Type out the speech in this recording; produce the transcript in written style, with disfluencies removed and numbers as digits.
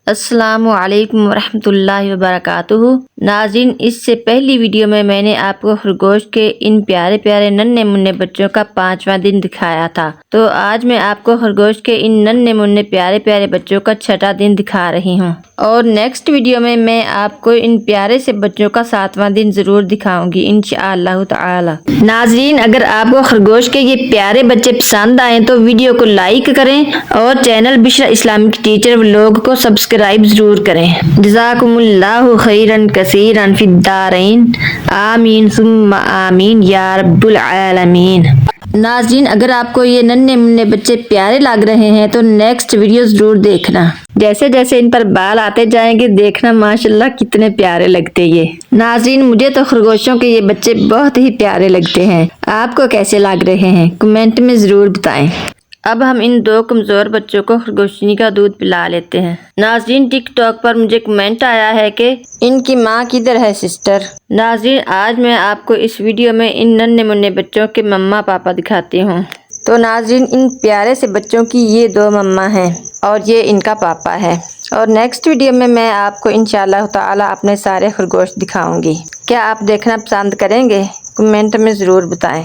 السلام علیکم ورحمۃ اللہ وبرکاتہ۔ ناظرین، اس سے پہلی ویڈیو میں نے آپ کو خرگوش کے ان پیارے پیارے ننھے منھے بچوں کا 5واں دن دکھایا تھا، تو آج میں آپ کو خرگوش کے ان ننھے منھے پیارے پیارے بچوں کا 6واں دن دکھا رہی ہوں، اور نیکسٹ ویڈیو میں آپ کو ان پیارے سے بچوں کا 7واں دن ضرور دکھاؤں گی انشاءاللہ تعالی۔ ناظرین، اگر آپ کو خرگوش کے یہ پیارے بچے پسند آئیں تو ویڈیو کو لائک کریں اور چینل بشرا اسلامک ٹیچر ولاگ کو سبسکرائب ضرور کریں۔ جزاکم اللہ خیرا کثیرا فی الدارین، آمین ثم آمین یا رب العالمین۔ ناظرین، اگر آپ کو یہ ننھے منھے بچے پیارے لگ رہے ہیں تو نیکسٹ ویڈیو ضرور دیکھنا۔ جیسے جیسے ان پر بال آتے جائیں گے دیکھنا ماشاءاللہ کتنے پیارے لگتے یہ۔ ناظرین، مجھے تو خرگوشوں کے یہ بچے بہت ہی پیارے لگتے ہیں، آپ کو کیسے لگ رہے ہیں کمنٹ میں ضرور بتائیں۔ اب ہم ان 2 کمزور بچوں کو خرگوشنی کا دودھ پلا لیتے ہیں۔ ناظرین، ٹک ٹاک پر مجھے کمنٹ آیا ہے کہ ان کی ماں کدھر ہے سسٹر؟ ناظرین، آج میں آپ کو اس ویڈیو میں ان ننھے منھے بچوں کے مما پاپا دکھاتی ہوں۔ تو ناظرین، ان پیارے سے بچوں کی یہ 2 مما ہیں اور یہ ان کا پاپا ہے، اور نیکسٹ ویڈیو میں آپ کو انشاءاللہ تعالی اپنے سارے خرگوش دکھاؤں گی۔ کیا آپ دیکھنا پسند کریں گے؟ کمنٹ میں ضرور بتائیں۔